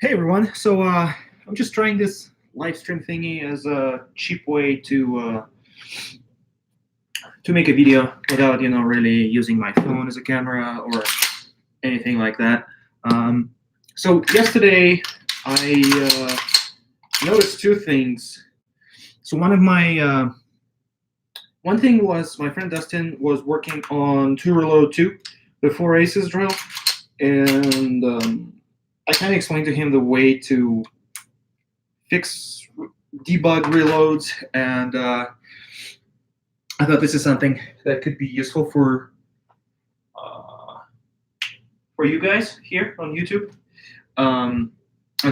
Hey everyone, so I'm just trying this live stream thingy as a cheap way to make a video without really using my phone as a camera or anything like that. Um, so yesterday I noticed two things. So one thing was my friend Dustin was working on 2 Reload 2, the 4 aces drill, and I kind of explained to him the way to fix debug reloads, and I thought this is something that could be useful uh, for you guys here on YouTube. And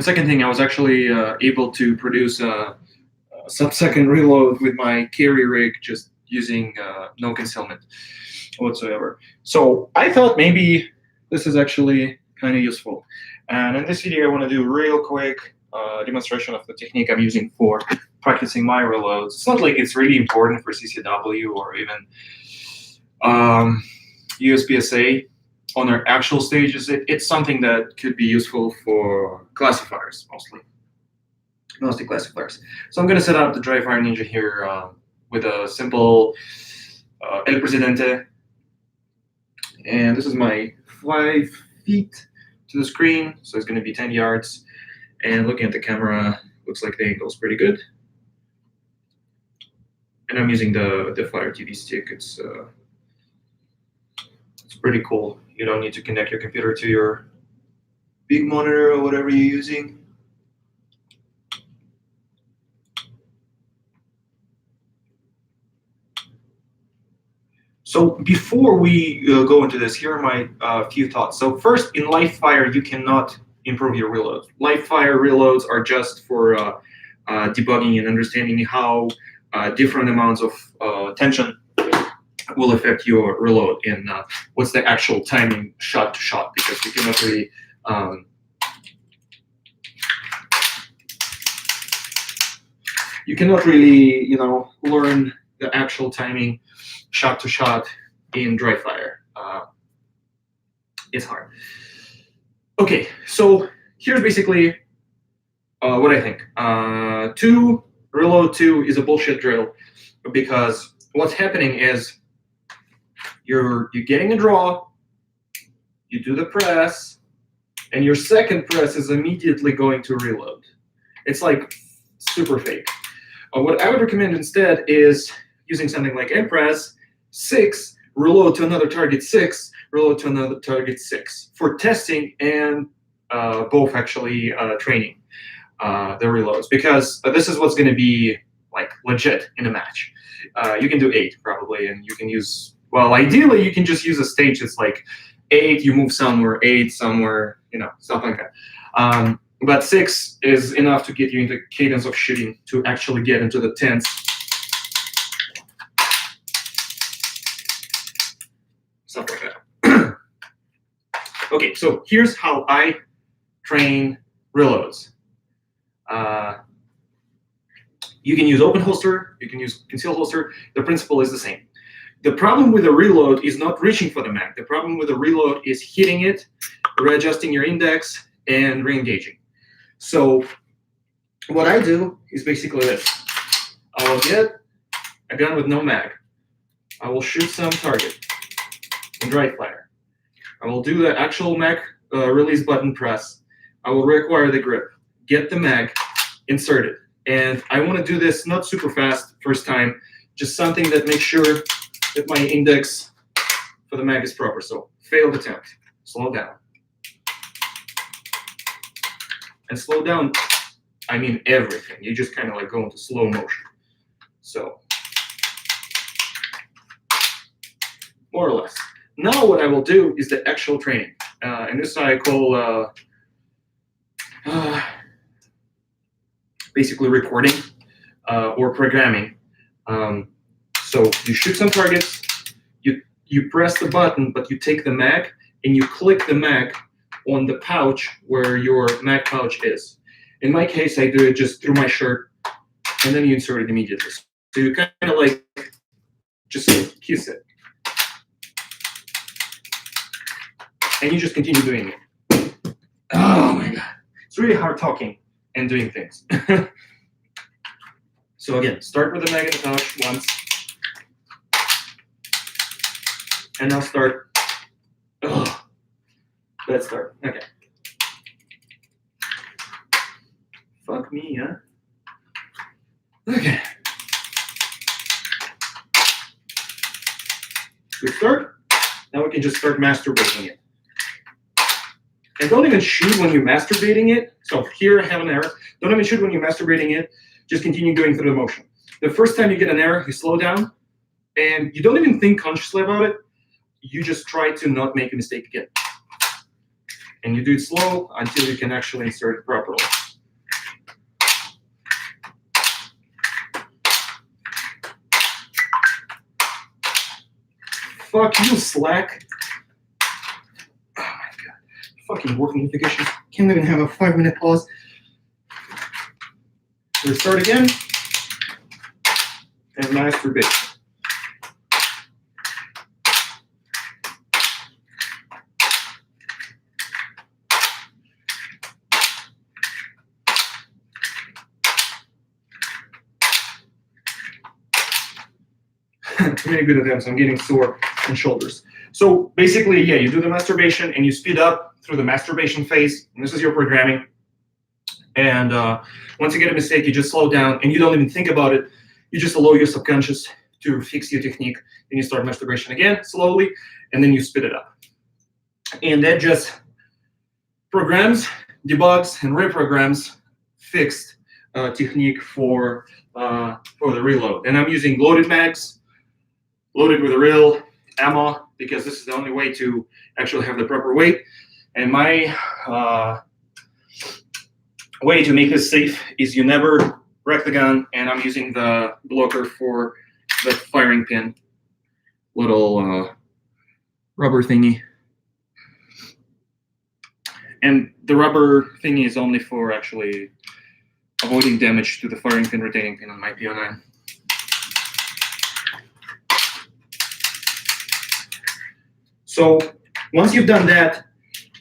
second thing, I was actually able to produce a sub-second reload with my carry rig, just using no concealment whatsoever. So I thought maybe this is actually kind of useful. And in this video, I want to do a real quick demonstration of the technique I'm using for practicing my reloads. It's not like it's really important for CCW or even USPSA on their actual stages. It's something that could be useful for classifiers mostly classifiers. So I'm going to set up the Dryfire Ninja here with a simple El Presidente. And this is my 5 feet to the screen, so it's going to be 10 yards. And looking at the camera, looks like the angle's pretty good. And I'm using the Fire TV stick. It's pretty cool. You don't need to connect your computer to your big monitor or whatever you're using. So before we go into this, here are my few thoughts. So first, in live fire, you cannot improve your reloads. Live fire reloads are just for debugging and understanding how different amounts of tension will affect your reload and what's the actual timing shot to shot, because you cannot really learn the actual timing shot to shot in dry fire. It's hard. Okay, so here's basically what I think. 2 Reload 2 is a bullshit drill, because what's happening is you're getting a draw, you do the press, and your second press is immediately going to reload. It's like super fake. What I would recommend instead is using something like mpress 6, reload to another target 6, reload to another target 6 for testing and both actually training the reloads, because this is what's going to be like legit in a match. You can do 8 probably, and you can use, well, ideally you can just use a stage that's like 8, you move somewhere, 8 somewhere, stuff like that. But 6 is enough to get you into cadence of shooting to actually get into the 10s. Stuff like that. Okay, so here's how I train reloads. You can use open holster, you can use concealed holster. The principle is the same. The problem with a reload is not reaching for the mag. The problem with a reload is hitting it, readjusting your index, and re-engaging. So what I do is basically this. I will get a gun with no mag. I will shoot some target in dry fire. I will do the actual mag release button press. I will reacquire the grip, get the mag, insert it. And I want to do this not super fast first time, just something that makes sure that my index for the mag is proper. So failed attempt, slow down. And slow down, I mean everything. You just kind of like go into slow motion. So more or less. Now what I will do is the actual training. And this I call basically recording or programming. So you shoot some targets, you press the button, but you take the mag and you click the mag on the pouch where your mag pouch is. In my case, I do it just through my shirt, and then you insert it immediately. So you kind of like just kiss it. And you just continue doing it. Oh my God. It's really hard talking and doing things. So again, start with the Magnetosh once. And now start. Ugh. Let's start. Okay. Fuck me, huh? Okay. Good start. Now we can just start masturbating it. And don't even shoot when you're masturbating it. So here I have an error. Don't even shoot when you're masturbating it. Just continue going through the motion. The first time you get an error, you slow down, and you don't even think consciously about it. You just try to not make a mistake again. And you do it slow until you can actually insert it properly. Fuck you, Slack. Oh my god. Fucking work notifications. Can't even have a 5-minute pause. Restart again. And masturbate. Too many good attempts. I'm getting sore in shoulders. So basically, yeah, you do the masturbation and you speed up through the masturbation phase. And this is your programming. And once you get a mistake, you just slow down and you don't even think about it. You just allow your subconscious to fix your technique. Then you start masturbation again slowly, and then you speed it up. And that just programs, debugs, and reprograms fixed technique for the reload. And I'm using loaded mags, loaded with a real ammo, because this is the only way to actually have the proper weight. And my way to make this safe is you never wreck the gun, and I'm using the blocker for the firing pin, little rubber thingy. And the rubber thingy is only for actually avoiding damage to the firing pin, retaining pin on my PO9. So once you've done that,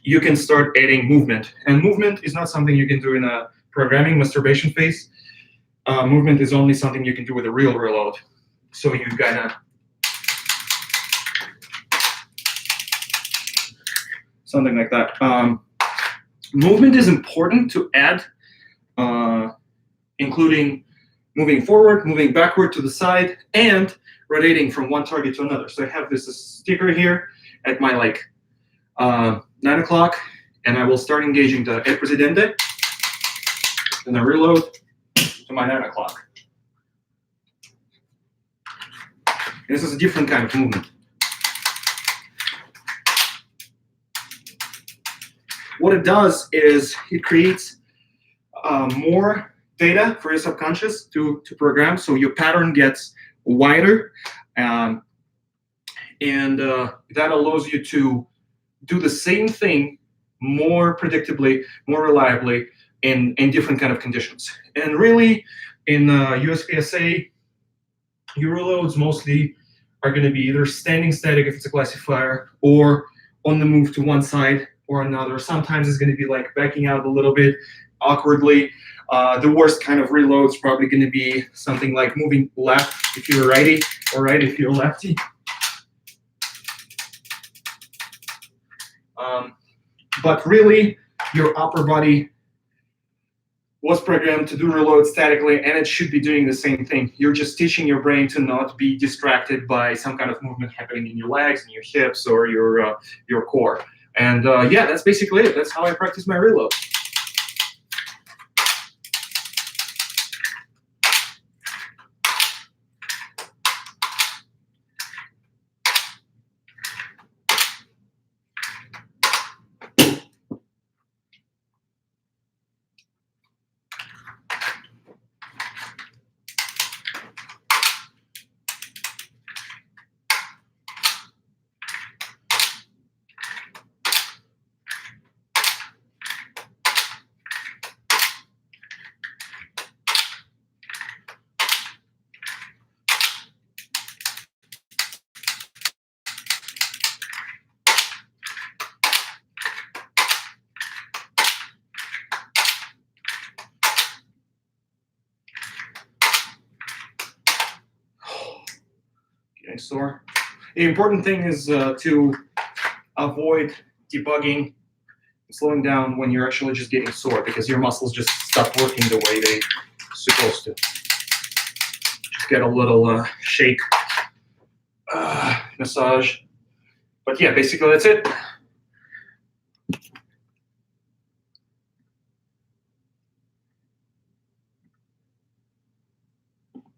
you can start adding movement. And movement is not something you can do in a programming masturbation phase. Movement is only something you can do with a real reload. So you gotta something like that. Movement is important to add, including moving forward, moving backward to the side, and rotating from one target to another. So I have this sticker here at my 9 o'clock, and I will start engaging the El Presidente, and I reload to my 9 o'clock. This is a different kind of movement. What it does is it creates more data for your subconscious to program, so your pattern gets wider, and that allows you to do the same thing more predictably, more reliably in different kind of conditions. And really, in USPSA, your reloads mostly are going to be either standing static if it's a classifier, or on the move to one side or another. Sometimes it's going to be like backing out a little bit awkwardly. The worst kind of reload is probably going to be something like moving left if you're a righty, or right if you're a lefty. But really, your upper body was programmed to do reload statically, and it should be doing the same thing. You're just teaching your brain to not be distracted by some kind of movement happening in your legs, and your hips, or your core. And yeah, that's basically it. That's how I practice my reload. getting sore. The important thing is to avoid debugging, slowing down when you're actually just getting sore, because your muscles just stop working the way they're supposed to. Just get a little shake, massage. But yeah, basically that's it.